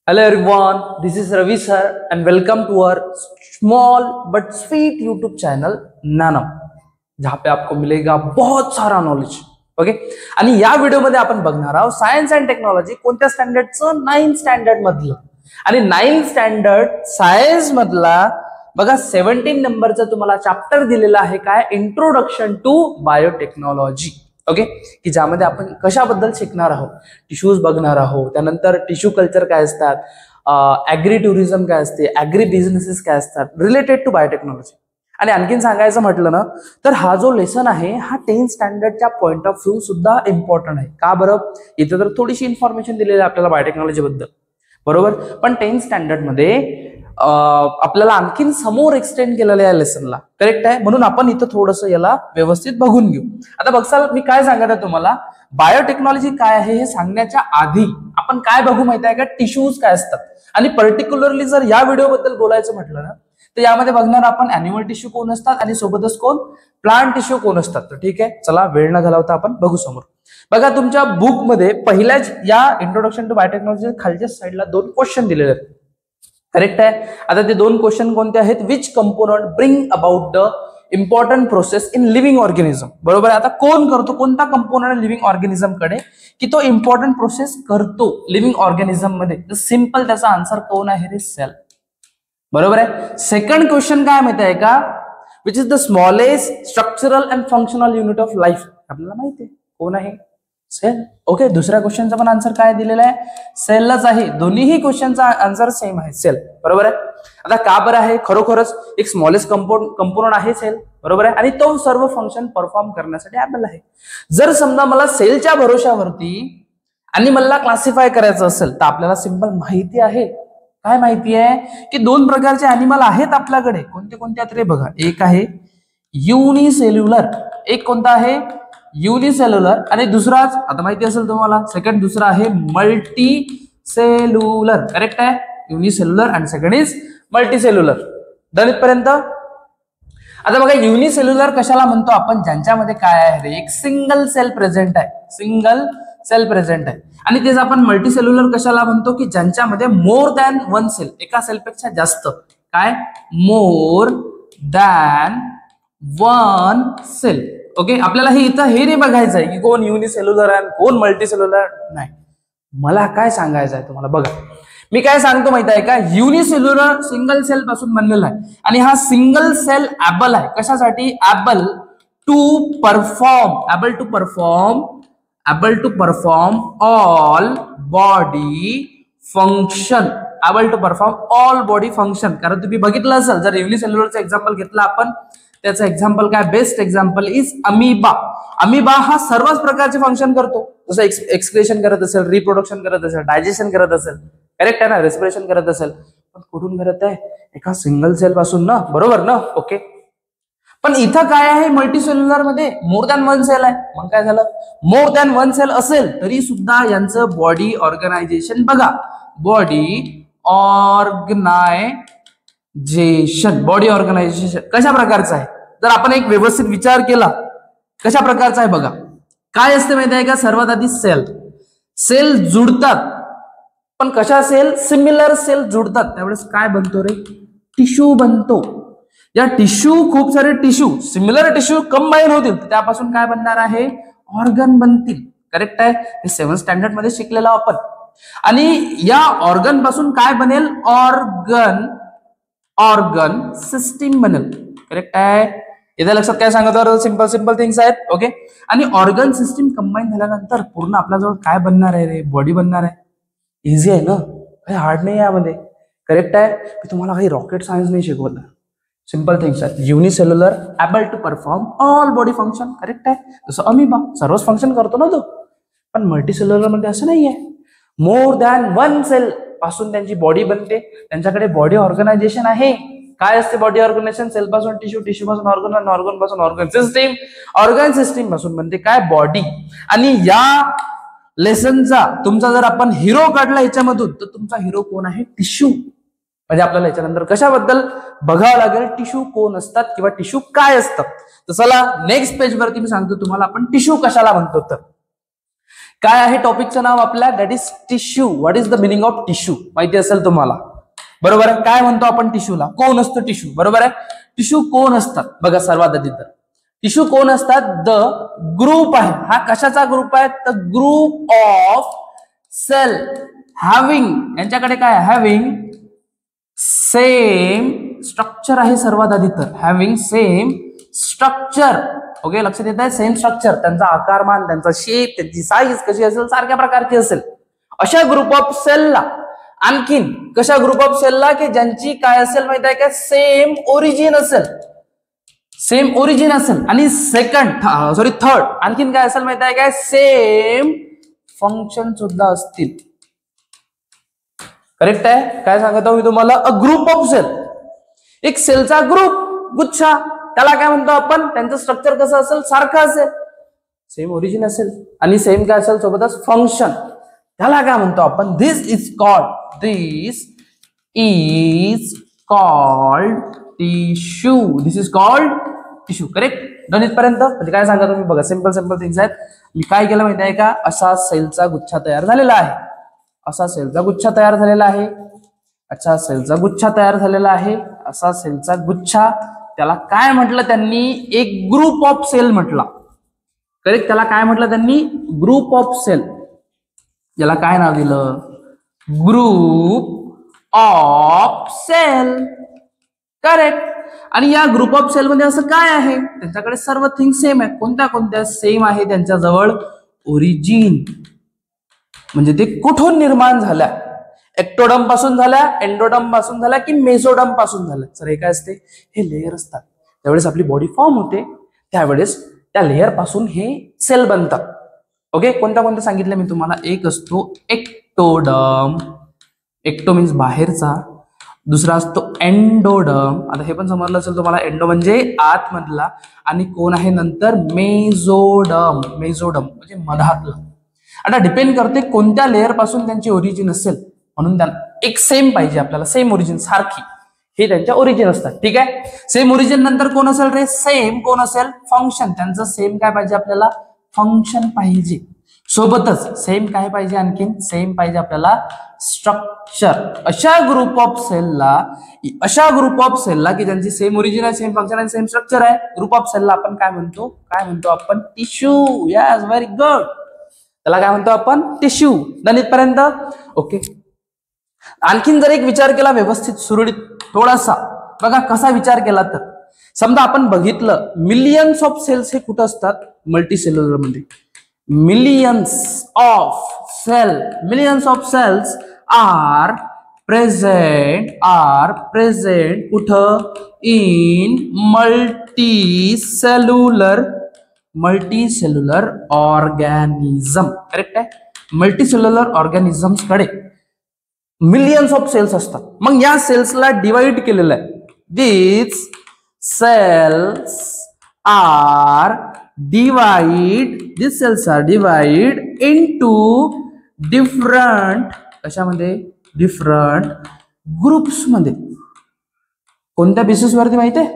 Hello everyone, this is Ravi sir and welcome to our small but sweet YouTube channel नानम, जहाँ पे आपको मिलेगा बहुत सारा knowledge. Okay. आणि या व्हिडिओ मध्ये आपण बघणार आहोत सायन्स अँड टेक्नॉलॉजी कोणत्या स्टँडर्डचं 9th स्टँडर्ड मधलं. आणि 9th स्टँडर्ड सायन्स मधला बघा 17 नंबरचा तुम्हाला चॅप्टर दिलेला आहे काय, इंट्रोडक्शन टू बायोटेक्नॉलॉजी. ओके, की ज्यामध्ये आपण कशाबद्दल शिकणार आहोत, टिश्यूज बघणार आहोत, त्यानंतर टिश्यू कल्चर काय असतात, ऍग्री टुरिझम काय असते, ऍग्री बिझनेसेस काय असतात रिलेटेड टू बायोटेक्नॉलॉजी. आणि आणखीन सांगायचं म्हटलं ना तर हा जो लेसन आहे हा 10th स्टँडर्डच्या पॉइंट ऑफ व्ह्यू सुद्धा इम्पॉर्टंट आहे. का बरं, इथे तर थोडीशी इन्फॉर्मेशन दिलेली आहे आपल्याला बायोटेक्नॉलॉजी बद्दल, बरोबर, पण 10th स्टँडर्ड मध्ये आपल्याला आणखीन समोर एक्सटेंड केलेलं आहे लेसनला. करेक्ट आहे, म्हणून आपण इथं थोडंसं याला व्यवस्थित बघून घेऊ. आता बघसाल मी काय सांगत आहे तुम्हाला, बायोटेक्नॉलॉजी काय आहे हे सांगण्याच्या आधी आपण काय बघू माहिती आहे का, टिश्यूज काय असतात. आणि पर्टिक्युलरली जर या व्हिडिओ बद्दल बोलायचं म्हटलं ना तर यामध्ये बघणार आपण अॅनिमल टिश्यू कोण असतात आणि सोबतच कोण प्लांट टिश्यू कोण असतात. तर ठीक आहे, चला वेळ न घालवता आपण बघू समोर. बघा तुमच्या बुक मध्ये पहिल्याच या इंट्रोडक्शन टू बायोटेक्नॉलॉजी खालच्या साईडला 2 क्वेश्चन दिलेले आहेत. करेक्ट आहे. आता ते 2 क्वेश्चन कोणते आहेत, which component bring about the important process in living organism. बरोबर आहे. आता कोण करतो, कोणता कंपोनंट लिव्हिंग ऑर्गॅनिझम कडे की तो इम्पॉर्टंट प्रोसेस करतो लिव्हिंग ऑर्गॅनिझम मध्ये. तर सिंपल त्याचा आन्सर कोण आहे रे, सेल. बरोबर आहे. सेकंड क्वेश्चन काय माहिती आहे का, which is the smallest structural and functional unit of life. आपल्याला माहिती आहे कोण आहे, सेल. ओके, दुसऱ्या क्वेश्चनचा पण आन्सर काय दिलेला आहे, सेलच आहे. दोन्हीही क्वेश्चनचा आन्सर सेम आहे, सेल. बरोबर आहे. आता का बरं आहे, खरोखरच एक स्मॉलेस्ट कंपोनंट आहे सेल. बरोबर आहे. आणि तो सर्व फंक्शन परफॉर्म करण्यासाठी ऍबल आहे. जर समजा मला सेलच्या भरोशावरती आणि मला क्लासिफाय करायचं असेल तर आपल्याला सिंपल माहिती आहे. काय माहिती आहे की 2 प्रकारचे अॅनिमल आहेत आपल्याकडे. कोणते कोणते आहेत रे, बघा. एक आहे युनिसेल्युलर, एक कोणता आहे युनिसेल्युलर, आणि दुसराच आता माहिती असेल तुम्हाला सेकंड, दुसरा आहे मल्टी सेल्युलर. करेक्ट आहे, युनिसेल्युलर आणि second is multi cellular. Done इथपर्यंत. आता बघा युनिसेल्युलर कशाला म्हणतो आपण, ज्यांच्यामध्ये काय आहे रे, एक सिंगल सेल प्रेझेंट आहे, सिंगल सेल प्रेझेंट आहे. आणि तेच आपण मल्टी सेल्युलर कशाला म्हणतो की ज्यांच्यामध्ये मोर दॅन 1 सेल, एका सेलपेक्षा जास्त, काय, मोर दॅन 1 सेल. ओके, आपल्याला हे इथं हे नाही बघायचं आहे की कोण युनिसेल्युलर आहे कोण मल्टी सेल्युलर, नाही. मला काय सांगायचं आहे तुम्हाला, बघा मी काय सांगतो माहिती आहे का, युनिसेल्युलर सिंगल सेल पासून बनलेला आहे आणि हा सिंगल सेल ऍबल आहे. कशासाठी, able to perform all body function. Able to perform all body function. कारण तुम्ही बघितलं असेल, जर युनिसेल्युलरचं एक्झाम्पल घेतलं आपण, त्याचं एक्झाम्पल काय, best example is amoeba. Amoeba हा सर्वच प्रकारचे फंक्शन करतो, जसं एक्सक्रेशन करत असेल, रिप्रोडक्शन करत असेल, डायजेशन करत असेल, करेक्ट आहे ना, रेस्पिरेशन करत असेल, पण कुठून करत आहे, एका सिंगल सेल पासून ना. बरोबर ना. ओके, पण इथं काय आहे, मल्टी सेल्युलर मध्ये मोर दॅन 1 सेल आहे. मग काय झालं, मोर दॅन 1 सेल असेल तरी सुद्धा यांचं बॉडी ऑर्गनायझेशन बघा, बॉडी ऑर्गनायझेशन कशा प्रकारचं आहे. जर आपण एक व्यवस्थित विचार केला कशा प्रकारचा आहे बघा, काय असते माहिती आहे का, सर्वात आधी सेल जुडतात, पण कशा सेल, सिमिलर सेल जुडतात, त्यावेळेस काय बनतो रे, टिश्यू बनतो. या टिश्यू, खूप सारे टिश्यू, सिमिलर टिश्यू कंबाईन होतील, त्यापासून काय बनणार आहे, ऑर्गन बनतील. करेक्ट आहे, हे 7th स्टँडर्ड मध्ये शिकलेला आपण. आणि या ऑर्गन पासून काय बनेल, ऑर्गन सिस्टीम बनेल. करेक्ट आहे, इथे लक्षात काय सांगतो, सिंपल थिंग्स आहेत. ओके, आणि ऑर्गन सिस्टीम कंबाईन झाल्यानंतर पूर्ण आपल्याजवळ काय बनणार आहे रे, बॉडी बनणार आहे. इझी आहे ना, काही हार्ड नाही यामध्ये. करेक्ट आहे, मी तुम्हाला काही रॉकेट सायन्स नाही शिकवलं, सिंपल थिंग्स आहेत. Unicellular, able to perform all body function. Correct आहे, जसं अमिबा सर्वच फंक्शन करतो ना तो. पण मल्टीसेल्युलर मध्ये असं नाहीये, मोर दॅन 1 सेल पासून त्यांची बॉडी बनते, त्यांच्याकडे बॉडी ऑर्गनायझेशन आहे. काय असते बॉडी ऑर्गनायझेशन, सेल पासून टिश्यू, टिश्यू पासून ऑर्गन, ऑर्गन पासून ऑर्गन सिस्टीम पासून बनते काय, बॉडी. आणि या लेसनचा तुमचा जर आपण हिरो काढला याच्यामधून तर तुमचा हिरो कोण आहे, टिश्यू. म्हणजे आपल्याला याच्यानंतर कशाबद्दल बघावं लागेल, टिश्यू कोण असतात किंवा टिश्यू काय असतात. तर चला नेक्स्ट पेज वरती मी सांगतो तुम्हाला आपण टिश्यू कशाला म्हणतो. तर काय आहे टॉपिकचं नाव आपल्या, that is tissue. What is the meaning of tissue माहिती असेल तुम्हाला, बरोबर आहे. काय म्हणतो आपण टिश्यूला, कोण असतं टिश्यू, बरोबर आहे. टिश्यू कोण असतात बघा, सर्वात आधी तर टिश्यू कोण असतात, द ग्रुप आहे. हा कशाचा ग्रुप आहे, तर ग्रुप ऑफ सेल हॅव्हिंग, यांच्याकडे काय हॅव्हिंग सेम स्ट्रक्चर आहे. सर्वात आधी तर हॅव्हिंग सेम स्ट्रक्चर. ओके, लक्षात येत आहे, सेम स्ट्रक्चर, त्यांचा आकारमान, त्यांचा शेप, त्यांची साईज कशी असेल, सारख्या प्रकारची असेल. अशा ग्रुप ऑफ सेलला, आणखीन कशा ग्रुप ऑफ सेलला की ज्यांची काय असेल माहिती आहे का, सेम ओरिजिन असेल, सेम ओरिजिन असेल. आणि थर्ड आणखीन काय असेल माहिती आहे काय, सेम फंक्शन सुद्धा असतील. करेक्ट आहे. काय सांगत आहो मी तुम्हाला, अ ग्रुप ऑफ सेल, एक सेलचा ग्रुप, गुच्छा, त्याला काय म्हणतो आपण, त्यांचं स्ट्रक्चर कसं असेल, सारखं असेल, सेम ओरिजिन असेल आणि सेम काय असेल सोबतच फंक्शन, त्याला काय म्हणतो आपण, this is called tissue. This is called tissue. Correct. Done इथपर्यंत. म्हणजे काय सांगा तुम्ही बघा, सिंपल थिंग्स आहेत. मी काय केलं माहिती आहे का, असा सेलचा गुच्छा तयार झालेला आहे, असा सेलचा गुच्छा तयार झालेला आहे, अच्छा सेलचा गुच्छा तयार झालेला आहे, असा सेलचा गुच्छा, त्याला काय म्हटलं त्यांनी, एक ग्रुप ऑफ सेल म्हटला. करेक्ट. त्याला काय म्हटलं त्यांनी, ग्रुप ऑफ सेल. याला काय नाव दिलं, ग्रुप ऑफ सेल. करेक्ट. आणि या ग्रुप ऑफ सेल मध्ये असं काय आहे, त्यांच्याकडे सर्व थिंग सेम आहे. कोणत्या कोणत्या सेम आहे त्यांच्याजवळ, ओरिजिन, म्हणजे ते कुठून निर्माण झाल्या, एक्टोडम पासून झाल्या, एंडोडम पासून झाल्या की मेसोडम पासून झाल्या. सर हे काय असते, हे लेयर असतात. त्यावेळेस आपली बॉडी फॉर्म होते, त्यावेळेस त्या लेयर पासून हे सेल बनतात. ओके. कोणत्या कोणत्या सांगितलं मी तुम्हाला, एक असतो एक्टोडम, एक्टो मीन्स बाहेरचा, दुसरा असतो एंडोडम. आता हे पण समजलं असेल तुम्हाला, एंडो म्हणजे आतमधला, आणि कोण आहे नंतर मेसोडम, मेसोडम म्हणजे मधातला. आता डिपेंड करते कोणत्या लेअर पासून त्यांची ओरिजिन असेल, म्हणून त्यांना एक सेम पाहिजे आपल्याला, सेम ओरिजिन सारखी, हे त्यांच्या ओरिजिन असतात. ठीक आहे. सेम ओरिजिन नंतर कोण असेल रे, सेम कोण असेल, फंक्शन. त्यांचं सेम काय पाहिजे आपल्याला, फंक्शन पाहिजे. सोबतच सेम काय पाहिजे, आणखीन सेम पाहिजे आपल्याला स्ट्रक्चर. अशा ग्रुप ऑफ सेलला की ज्यांची सेम ओरिजिन आहे, सेम फंक्शन आहे, सेम स्ट्रक्चर आहे, ग्रुप ऑफ सेलला आपण काय म्हणतो आपण, टिश्यू. Yes, very good. त्याला काय म्हणतो आपण, टिश्यू. डन इथपर्यंत. ओके. आणखीन जर एक विचार केला व्यवस्थित, सुरळीत थोडासा बघा, कसा विचार केला तर, समजा आपण बघितलं मिलियन्स ऑफ सेल्स हे कुठं असतात, मल्टी सेल्युलर मध्ये. Millions of cells are present कुठं, इन मल्टीसेल्युलर ऑर्गॅनिझम. करेक्ट आहे. मल्टीसेल्युलर ऑर्गॅनिझम्स कडे मिलियन्स ऑफ सेल्स असतात. मग या सेल्सला डिवाइड केलेलं आहे. This cells are divide into different, कशामध्ये, डिफरंट ग्रुप्स मध्ये. कोणत्या बेसिस वरती माहिती आहे,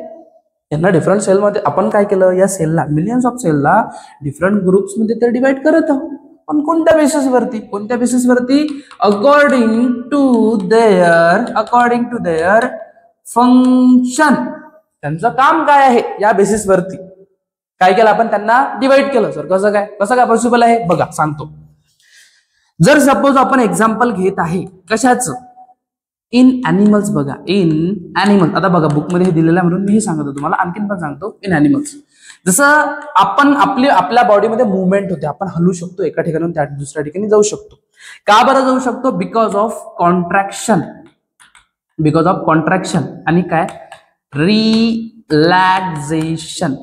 यांना डिफरंट सेल मध्ये आपण काय केलं, या सेलला, मिलियन्स ऑफ सेलला डिफरंट ग्रुप्स मध्ये तर डिवाइड करत आहोत. पण कोणत्या बेसिस वरती, अकॉर्डिंग टू देअर फंक्शन. त्यांचं काम काय आहे, या बेसिस वरती काय केलं आपण, त्यांना डिवाइड केलं. सर कसं काय पॉसिबल आहे, बघा सांगतो. जर सपोज आपण एक्झाम्पल घेत आहे कशाचं, इन अॅनिमल्स. बघा इन अॅनिमल्स, आता बघा बुक मध्ये हे दिलेलं आहे म्हणून मी हे सांगतो तुम्हाला, आणखीन पण सांगतो. इन अॅनिमल्स, जसं आपण आपल्या बॉडीमध्ये मुवमेंट होते, आपण हलू शकतो, एका ठिकाणून त्या दुसऱ्या ठिकाणी जाऊ शकतो. का बरं जाऊ शकतो, बिकॉज ऑफ कॉन्ट्रॅक्शन आणि काय, रिलॅक्झेशन.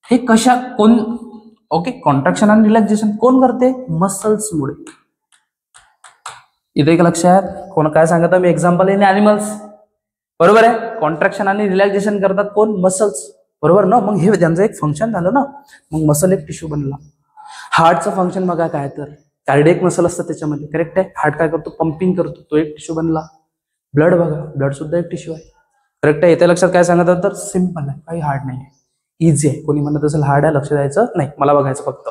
हे ओके, कॉन्ट्रॅक्शन आणि रिलॅक्झेशन कोण करते, मसल्स मुळे. इथे एक लक्षात, कोण काय सांगत मी, एक्झाम्पल इन अॅनिमल्स, बरोबर आहे. कॉन्ट्रॅक्शन आणि रिलॅक्झेशन करतात कोण, मसल्स, बरोबर ना. मग हे त्यांचं एक फंक्शन झालं ना, मग मसल एक टिश्यू बनला. हार्टचं फंक्शन बघा काय, तर कार्डियक मसल असतं त्याच्यामध्ये. करेक्ट आहे. हार्ट काय करतो, पंपिंग करतो, तो एक टिश्यू बनला. ब्लड बघा, ब्लड सुद्धा एक टिश्यू आहे. करेक्ट आहे. येत्या लक्षात काय सांगतात, तर सिंपल आहे, काही हार्ड नाही आहे, इझी आहे. कोणी म्हणत असेल हार्ड आहे, लक्ष द्यायचं नाही, मला बघायचं फक्त.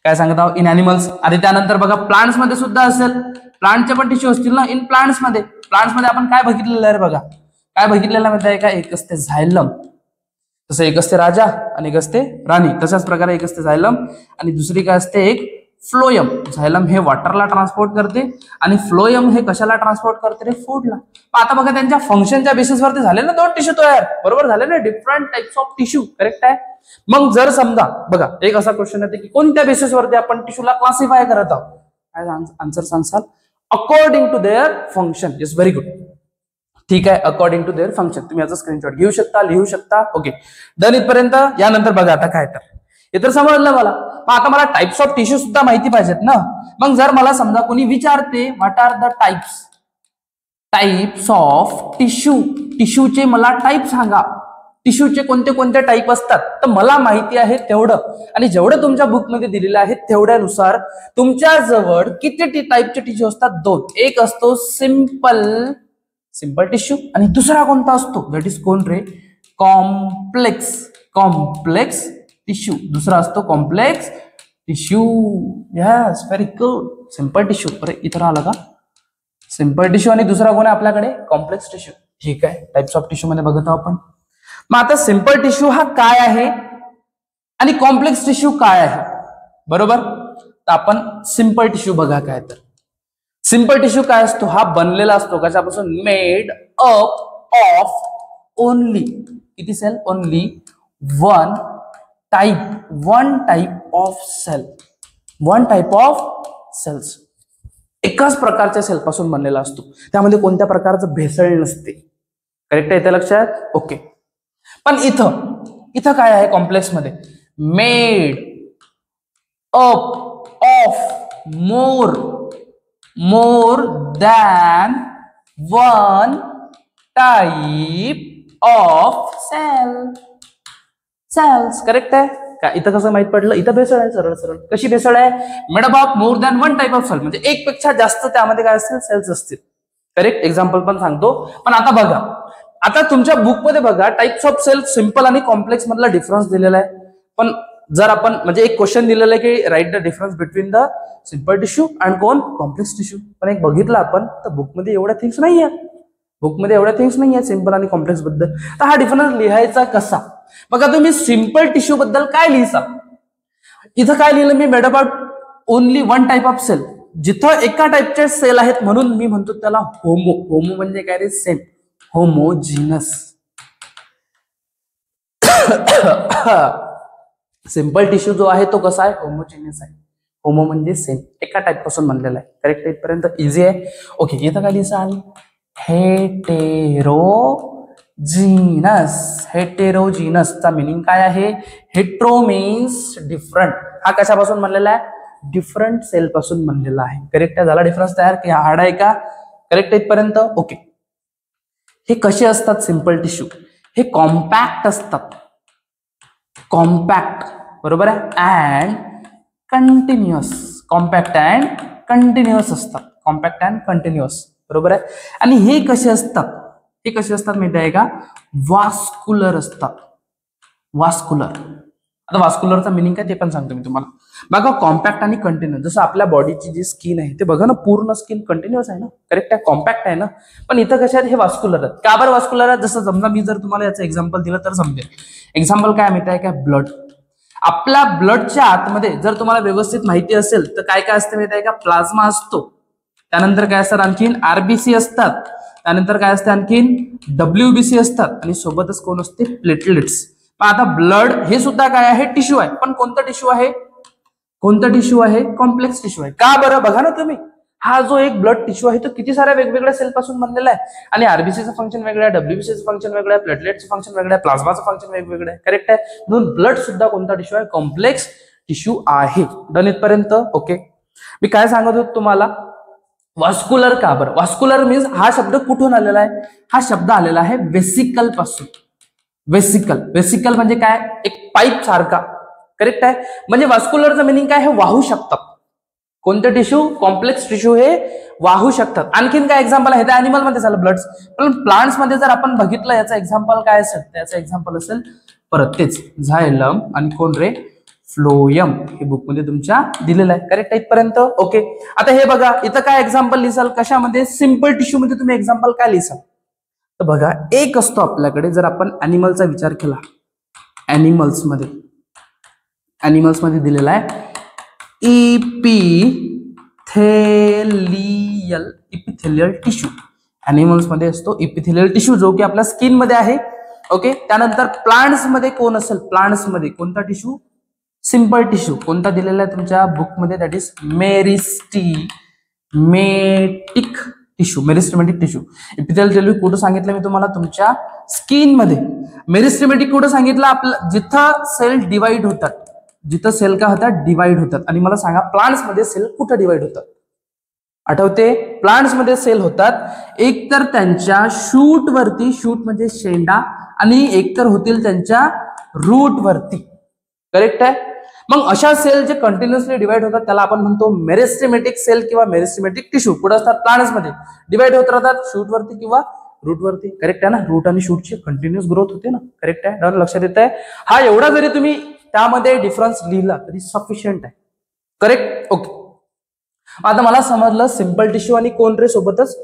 काय सांगत आहोत इन ॲनिमल्स. आणि त्यानंतर बघा प्लांट्स मध्ये सुद्धा असेल, प्लांटचे पण टिश्यू असतील ना इन प्लांट्स मध्ये. प्लांट्स मध्ये आपण काय बघितलेलं आहे बघा, काय बघितलेलं माहिती आहे का, एक असते झायलम, तसं एक असते राजा आणि एक असते राणी. तशाच प्रकारे एक असते झायलम आणि दुसरी काय असते एक फ्लोयम. झायलम हे वॉटरला ट्रान्सपोर्ट करते आणि फ्लोयम हे कशाला ट्रान्सपोर्ट करते रे, फूडला. आता बघा त्यांच्या फंक्शनच्या बेसिसवरती झाले ना दोन टिश्यू तयार, बरोबर झाले ना, different types of tissue. Correct आहे. मग जर समजा बघा एक असा क्वेश्चन येते की कोणत्या बेसिसवरती आपण टिश्यूला क्लासिफाय करत आहोत, काय आन्सर सांगाल, according to their function. Is very good. ठीक आहे, अकॉर्डिंग टू देअर फंक्शन. तुम्ही याचा स्क्रीनशॉट घेऊ शकता, लिहू शकता. ओके, डन इथपर्यंत. यानंतर बघा आता काय, तर हे तर समजलं मला. पण आता मला टाइप्स ऑफ टिश्यू सुद्धा माहिती पाहिजेत ना. मग जर मला समजा कोणी विचारते what are the types of tissue, टिश्यूचे मला टाइप सांगा, टिश्यूचे कोणते कोणते टाइप असतात, तर मला माहिती आहे तेवढं आणि जेवढं तुमच्या बुकमध्ये दिलेलं आहे तेवढ्यानुसार तुमच्या जवळ किती टाइपचे टिश्यू असतात, दोन. एक असतो सिंपल टिश्यू आणि दुसरा कोणता असतो, दॅट इज कोण रे, कॉम्प्लेक्स टिश्यू. दुसरा असतो complex tissue. Yes, very good. Simple tissue, अरे इथं आलं का, सिंपल टिश्यू आणि दुसरा कोण आहे आपल्याकडे, कॉम्प्लेक्स टिश्यू. ठीक आहे, टाइप्स ऑफ टिश्यू मध्ये बघत आहोत आपण. मग आता सिंपल टिश्यू हा काय आहे आणि कॉम्प्लेक्स टिश्यू काय आहे, बरोबर. तर आपण सिंपल टिश्यू बघा काय, तर सिंपल टिश्यू काय असतो, हा बनलेला असतो कशापासून, मेड अप ऑफ ओनली किती cell, only one type of cells. एकाच प्रकारच्या सेल पासून बनलेला असतो, त्यामध्ये कोणत्या प्रकारचं भेसळ नसते. करेक्ट आहे, इथे लक्षात. ओके, पण इथं काय आहे कॉम्प्लेक्स मध्ये, made up of more than one type of cells. Correct आहे का. इथं कसं माहित पडलं, इथं भेसळ आहे, सरळ कशी भेसळ आहे, made up of more than one type of cell, म्हणजे एक पेक्षा जास्त त्यामध्ये काय असतील, सेल्स असतील. करेक्ट, एक्झाम्पल पण सांगतो. पण आता बघा, आता तुमच्या बुकमध्ये बघा टाइप्स ऑफ सेल सिंपल आणि कॉम्प्लेक्स मधला डिफरन्स दिलेला आहे. पण जर आपण म्हणजे एक क्वेश्चन दिलेलं आहे की write the difference between the simple tissue and complex tissue, पण एक बघितलं आपण तर बुकमध्ये एवढ्या थिंग्स नाही आहेत सिंपल आणि कॉम्प्लेक्स बद्दल. तर हा डिफरन्स लिहायचा कसा, बघा तुम्ही सिंपल टिश्यू बद्दल काय लिहिसा, इथं काय लिहिलं मी, made up of only one type of cell. जिथं एका टाइपचे सेल आहेत म्हणून मी म्हणतो त्याला होमो म्हणजे काय रे, सेम, होमोजिनस. सिंपल टिश्यू जो आहे तो कसा आहे, होमोजिनियस आहे. होमो म्हणजे सेम, एका टाइप पासून बनलेला आहे. करेक्ट, इथपर्यंत इझी आहे. ओके, इथं काय लिहिसाल, हेटेरोजिनसचा मिनिंग काय आहे, हेट्रो मीन्स डिफरंट. हा कशापासून बनलेला आहे, डिफरंट सेल पासून बनलेला आहे. करेक्ट आहे, झाला डिफरन्स तयार की हार्ड आहे का. करेक्ट इथपर्यंत. ओके, हे कसे असतात सिंपल टिश्यू, हे कॉम्पॅक्ट असतात, कॉम्पॅक्ट, बरोबर आहे, and continuous. Compact and continuous असतात, कॉम्पॅक्ट अँड कंटिन्युअस, बरोबर आहे. आणि हे कसे असतात माहिती आहे का, वास्कुलर असतात. वास्कुलर, आता वास्कुलरचा मिनिंग काय ते पण सांगतो मी तुम्हाला. बघा कॉम्पॅक्ट आणि कंटिन्युअस, जसं आपल्या बॉडीची जी स्किन आहे ते बघा ना, पूर्ण स्किन कंटिन्युअस आहे ना. करेक्ट आहे, कॉम्पॅक्ट आहे ना. पण इथं कशा आहेत, हे वास्कुलर आहेत. का बरं वास्कुलर आहेत, जसं समजा मी जर तुम्हाला याचं एक्झाम्पल दिलं तर समजेल. एक्झाम्पल काय माहिती आहे का, ब्लड. आपल्या ब्लडच्या आतमध्ये जर तुम्हाला व्यवस्थित माहिती असेल तर काय काय असते माहिती आहे का, प्लाझ्मा असतो, त्यानंतर काय असतात आणखीन आरबीसी असतात, त्यानंतर काय असते आणखीन WBC असतात आणि सोबतच कोण असते, प्लेटलेट्स. पण आता ब्लड हे सुद्धा काय आहे, टिश्यू आहे. पण कोणतं टिश्यू आहे, कॉम्प्लेक्स टिश्यू आहे. का बरं, बघा ना तुम्ही, हा जो एक ब्लड टिश्यू आहे तो किती साऱ्या वेगवेगळ्या सेल पासून बनलेला आहे आणि आरबीसीचं फंक्शन वेगळं आहे, WBCचं फंक्शन वेगळं आहे, प्लेटलेटचं फंक्शन वेगळं आहे, प्लाझ्माचं फंक्शन वेगवेगळं आहे. करेक्ट आहे, म्हणून ब्लड सुद्धा कोणता टिश्यू आहे, कॉम्प्लेक्स टिश्यू आहे. डन इथपर्यंत. ओके, मी काय सांगत होतो तुम्हाला, वास्कुलर का बरं, वास्कुलर मीन्स हा शब्द कुठून आलेला आहे, हा शब्द आलेला आहे वेसिकल पासून. वेसिकल म्हणजे काय, एक पाईप सारखा. करेक्ट आहे, म्हणजे वास्कुलरचं मिनिंग काय, हे वाहू शकतात. कोणते टिश्यू, कॉम्प्लेक्स टिश्यू हे वाहू शकतात. आणखीन काय एक्झाम्पल आहे, अॅनिमल मध्ये झालं ब्लड, पण प्लांट्स मध्ये जर आपण बघितलं याचं एक्झाम्पल काय असेल, त्याचं एक्झाम्पल असेल परत तेच झायलम आणि कोण रे, फ्लोयम हे बुकमध्ये तुमच्या दिलेलं आहे. करेक्ट आहे इथपर्यंत? ओके. आता हे बघा, इथं काय एक्झाम्पल लिहिसाल, कशामध्ये? सिंपल टिश्यू मध्ये तुम्ही एक्झाम्पल काय लिहिसाल? तर बघा, एक असतो आपल्याकडे, जर आपण अॅनिमलचा विचार केला, अॅनिमल्स मध्ये दिलेला आहे इपिथेलियल टिश्यू. अॅनिमल्स मध्ये असतो इपिथेलियल टिश्यू, जो की आपल्या स्किन मध्ये आहे. ओके. त्यानंतर प्लांट्स मध्ये कोण असेल? प्लांट्स मध्ये कोणता टिश्यू? Simple tissue. कोणता दिलेला आहे तुमच्या बुकमध्ये? That is meristematic tissue. Meristematic tissue. Epithelial कुठं सांगितलं मी तुम्हाला? तुमच्या स्किन मध्ये. मेरिस्टेमेटिक कुठं सांगितलं? आपलं जिथं सेल डिवाइड होतात, जिथं सेल काय होतात? डिवाइड होतात. आणि मला सांगा, प्लांट्स मध्ये सेल कुठं डिवाइड होतात? आठवते? प्लांट्स मध्ये सेल होतात एक तर त्यांच्या शूट वरती, शूट म्हणजे शेंडा, आणि एक तर होतील त्यांच्या रूट वरती. करेक्ट आहे? मग अशा सेल जे कंटिन्युअसली डिवाइड होतात त्याला आपण म्हणतो मेरिस्टेमेटिक सेल किंवा मेरिस्टेमेटिक टिश्यू. कुठे असतात? प्लांट्स मध्ये डिवाइड होत राहतात, शूट वरती किंवा रूट वरती. करेक्ट आहे ना? रूट आणि शूटची कंटिन्युअस ग्रोथ होते ना. करेक्ट आहे? लक्षात येत आहे? हा एवढा जरी तुम्ही त्यामध्ये डिफरन्स लिहिला तरी सफिशियंट आहे. करेक्ट? ओके. आता मला समजलं सिंपल टिश्यू आणि कोण रे सोबतच?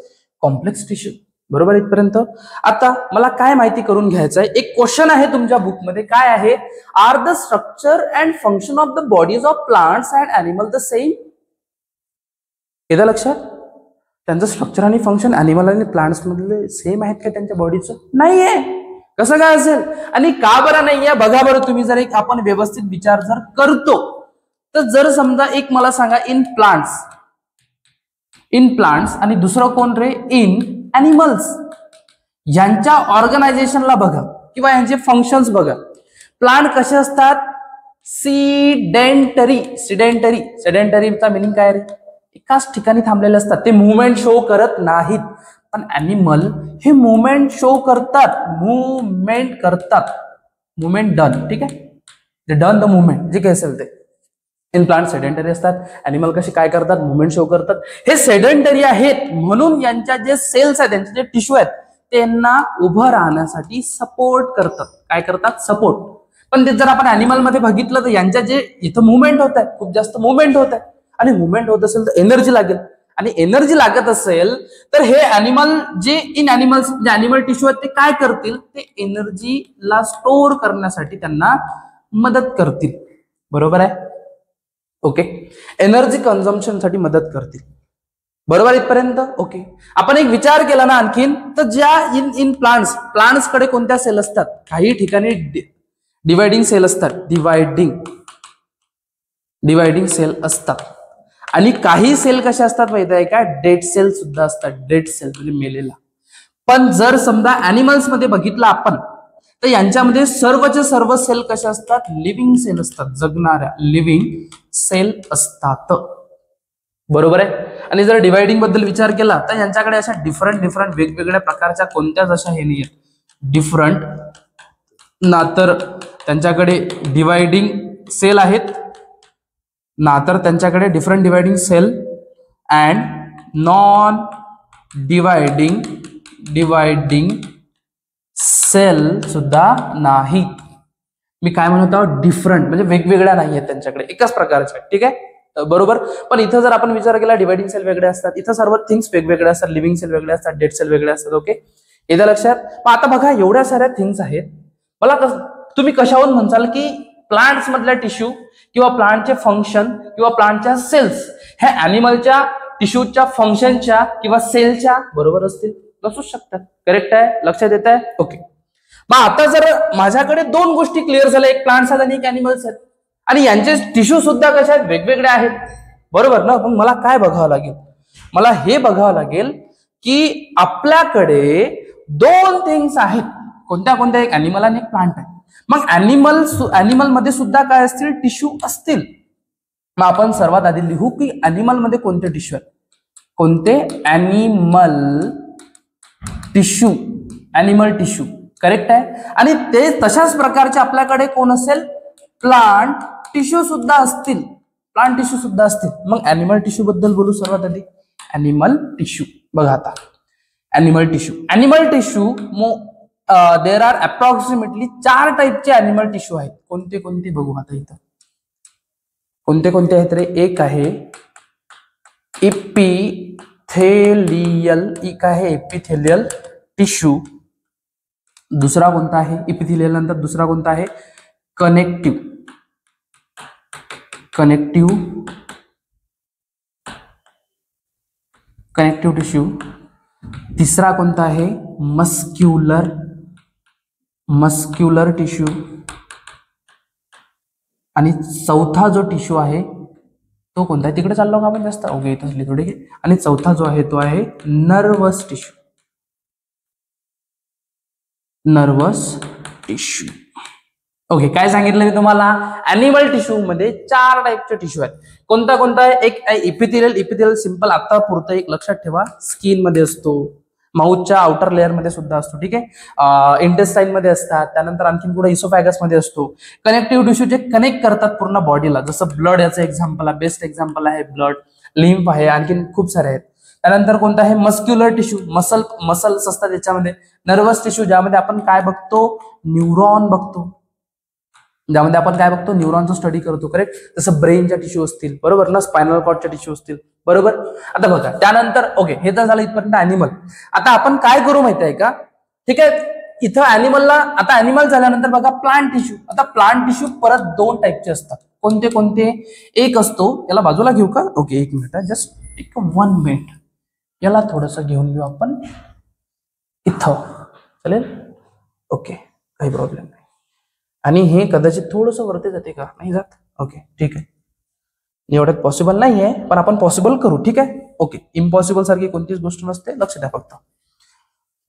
Complex tissue. बरोबर इथपर्यंत? आता मला काय माहिती करून घ्यायचं आहे? एक क्वेश्चन आहे तुमच्या बुकमध्ये. काय आहे? Are the structure and function of the bodies of plants and animal the same? येतं लक्षात? त्यांचं स्ट्रक्चर आणि फंक्शन अॅनिमल आणि प्लांट्स मधले सेम आहेत का त्यांच्या बॉडीचं? नाहीये. कसं काय असेल? आणि का बरं नाहीये? बघा बरं तुम्ही, जर एक आपण व्यवस्थित विचार जर करतो तर जर समजा एक मला सांगा, इन प्लांट्स आणि दुसरं कोण रे? In animals. यांच्या ऑर्गनायझेशनला बघा किंवा यांचे फंक्शन्स बघा. प्लांट कसे असतात? सिडेंटरीचा मिनिंग काय रे? एकाच ठिकाणी थांबलेले असतात, ते मुवमेंट शो करत नाहीत. पण अॅनिमल हे मुवमेंट शो करतात, मुवमेंट डन. ठीक आहे? डन द मुवमेंट जे काही असेल ते. इन प्लांट सेडेंटरी असतात, अॅनिमल कसे काय करतात? मुवमेंट शो करतात. हे सेडेंटरी आहेत म्हणून यांच्या जे सेल्स आहेत, त्यांचे जे टिश्यू आहेत, त्यांना उभं राहण्यासाठी सपोर्ट करतात. काय करतात? सपोर्ट. पण ते जर आपण अॅनिमल मध्ये बघितलं तर यांच्या जे इथं मुवमेंट होत आहे, खूप जास्त मुवमेंट होत आहे, आणि मुवमेंट होत असेल तर एनर्जी लागेल, आणि एनर्जी लागत असेल तर हे अॅनिमल जे इन अॅनिमल्स जे अॅनिमल टिश्यू आहेत ते काय करतील? ते एनर्जीला स्टोअर करण्यासाठी त्यांना मदत करतील. बरोबर आहे? ओके. एनर्जी कन्झम्पशन साठी मदत करतील. बरोबर इथपर्यंत? ओके. आपण एक विचार केला ना आणखीन, तर ज्या इन प्लांट्स कडे कोणत्या सेल असतात? काही ठिकाणी डिवायडिंग सेल असतात, डिवायडिंग सेल असतात. आणि काही सेल कशा असतात माहिती आहे का? डेड सेल सुद्धा असतात. डेड सेल म्हणजे मेलेला. पण जर समजा अॅनिमल्स मध्ये बघितलं आपण तर यांच्यामध्ये सर्वचे सर्व सेल कशा असतात? लिव्हिंग सेल असतात, जगणाऱ्या लिव्हिंग सेल असतात. बरोबर आहे? आणि जर डिवायडिंग बद्दल विचार केला तर यांच्याकडे अशा डिफरंट वेगवेगळ्या प्रकारच्या कोणत्याच अशा हे नाही आहेत डिफरंट ना, तर त्यांच्याकडे डिवायडिंग सेल आहेत ना, तर त्यांच्याकडे different dividing cell and non dividing cell सुद्धा नाही. मी काय म्हणत आहोत? डिफरंट म्हणजे वेगवेगळ्या नाही आहेत त्यांच्याकडे, एकाच प्रकारच्या. ठीक आहे? बरोबर. पण इथं जर आपण विचार केला डिवायडिंग सेल वेगळे असतात, इथं सर्व थिंग्स वेगवेगळे असतात, लिव्हिंग सेल वेगळे असतात, डेड सेल वेगळे असतात. ओके. येतं लक्षात? पण आता बघा, एवढ्या साऱ्या थिंग्स आहेत. मला तुम्ही कशावरून म्हणसाल की प्लांट्स मधल्या टिश्यू किंवा प्लांटचे फंक्शन किंवा प्लांटच्या सेल्स ह्या अॅनिमलच्या टिश्यूच्या फंक्शनच्या किंवा सेलच्या बरोबर असतील? नसूच शकतात. करेक्ट आहे? लक्षात येत आहे? ओके. मग आता जर माझ्याकडे दोन गोष्टी क्लिअर झाल्या, एक प्लांट्स आहेत आणि एक अॅनिमल्स आहेत, आणि यांचे टिश्यू सुद्धा कशा आहेत? वेगवेगळे आहेत. बरोबर ना? मग मला काय बघावं लागेल? मला हे बघावं लागेल की आपल्याकडे दोन थिंग्स आहेत. कोणत्या? एक अॅनिमल आणि एक प्लांट आहे. मग अॅनिमल मध्ये सुद्धा काय असतील? टिश्यू असतील. मग आपण सर्वात आधी लिहू की अॅनिमल मध्ये कोणते टिश्यू आहेत? कोणते? Animal tissue. करेक्ट आहे? आणि ते तशाच प्रकारचे आपल्याकडे कोण असेल? प्लांट टिश्यू सुद्धा असतील. मग अॅनिमल टिश्यू बद्दल बोलू सर्वात आधी. अॅनिमल टिश्यू बघा. आता animal tissue there are approximately 4 टाईपचे अॅनिमल टिश्यू आहेत. कोणते बघू आता इथं. कोणते कोणते आहेत रे? एक आहे इपिथेलियल, एक आहे इपिथेलियल टिश्यू. दुसरा कोणता आहे? इपिथेलियल नंतर दुसरा कोणता आहे? Connective tissue. तिसरा कोणता आहे? Muscular tissue. आणि चौथा जो टिश्यू आहे तो कोणता आहे? तिकडे चाललो का आपण जास्त? ओके, इथं थोडे. आणि चौथा जो आहे तो आहे नर्वस टिश्यू. ओके, काय सांगितलं मी तुम्हाला? अॅनिमल टिश्यू मध्ये 4 टाईपचे टिश्यू आहेत. कोणता कोणता आहे? एक आहे इपिथेलियल सिंपल, आता पुरतं एक लक्षात ठेवा, स्किन मध्ये असतो, माउथच्या आउटर लेअर मध्ये सुद्धा असतो. ठीक आहे, इंटेस्टाईन मध्ये असतात, त्यानंतर आणखीन पुढे इसोफॅगस मध्ये असतो. कनेक्टिव्ह टिश्यू जे कनेक्ट करतात पूर्ण बॉडीला, जसं ब्लड याचं एक्झाम्पल आहे, बेस्ट एक्झाम्पल आहे ब्लड. लिम्फ आहे, आणखीन खूप सारे आहेत. त्यानंतर कोणता आहे? मस्क्युलर टिश्यू, मसल्स असतात त्याच्यामध्ये. नर्वस टिश्यू ज्यामध्ये आपण काय बघतो? न्यूरॉन बघतो. ज्यामध्ये आपण काय बघतो? न्यूरॉनचा स्टडी करतो. करेक्ट. जसं ब्रेनच्या टिश्यू असतील, बरोबर ना, स्पायनल कॉर्डच्या टिश्यू असतील, बरोबर. आता बघा, त्यानंतर ओके, हे तर झालं इथपर्यंत अॅनिमल. आता आपण काय करू माहिती आहे का? ठीक आहे, इथं अॅनिमलला, आता अॅनिमल झाल्यानंतर बघा प्लांट टिश्यू. आता प्लांट टिश्यू परत 2 टाईपचे असतात. कोणते कोणते? एक असतो, याला बाजूला घेऊ का? ओके, 1 मिनिट, जस्ट 1 मिनिट, याला थोडस घेऊन घेऊ आपण इथं, चालेल? ओके, काही प्रॉब्लेम नाही. आणि हे कदाचित थोडंसं वरती जाते का? नाही जात. ओके, ठीक आहे, एवढ्यात पॉसिबल नाही आहे, पण आपण पॉसिबल करू. ठीक आहे, ओके. इम्पॉसिबल सारखी कोणतीच गोष्ट नसते, लक्ष द्या फक्त.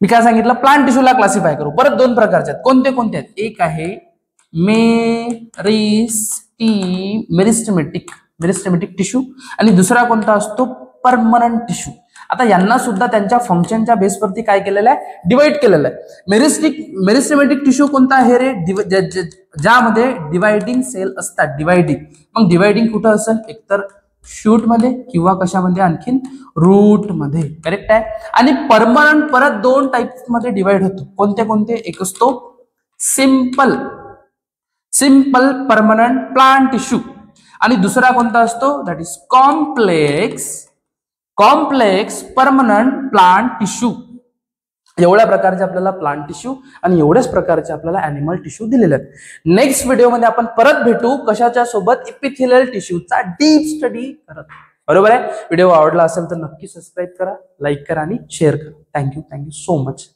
मी काय सांगितलं? प्लांट टिश्यूला क्लासिफाय करू. परत 2 प्रकारचे आहेत. कोणते कोणते आहेत? एक आहे मेरिस्टेमेटिक टिश्यू, आणि दुसरा कोणता असतो? Permanent tissue. आता यांना सुद्धा त्यांच्या फंक्शनच्या बेसवरती काय केलेलं आहे? डिवाइड केलेलं आहे. मेरिस्टेमेटिक टिश्यू कोणता आहे रे? ज्यामध्ये डिवायडिंग सेल असतात. डिवायडिंग, मग डिवायडिंग कुठं असेल? एकतर शूट मध्ये किंवा कशामध्ये? आणखीन रूट मध्ये. करेक्ट आहे. आणि परमनंट परत 2 टाइप्स मध्ये डिवाइड होतो. कोणते कोणते? एक असतो सिंपल परमनंट प्लांट टिश्यू, आणि दुसरा कोणता असतो? That is complex permanent plant tissue. एवढ्या प्रकारचे आपल्याला प्लांट टिश्यू आणि एवढ्याच प्रकारचे आपल्याला अॅनिमल टिश्यू दिलेले आहेत. नेक्स्ट व्हिडिओमध्ये आपण परत भेटू कशाच्या सोबत? इपिथेलियल टिश्यूचा डीप स्टडी करत. बरोबर आहे. व्हिडिओ आवडला असेल तर नक्की सबस्क्राईब करा, लाईक करा आणि शेअर करा. Thank you so much.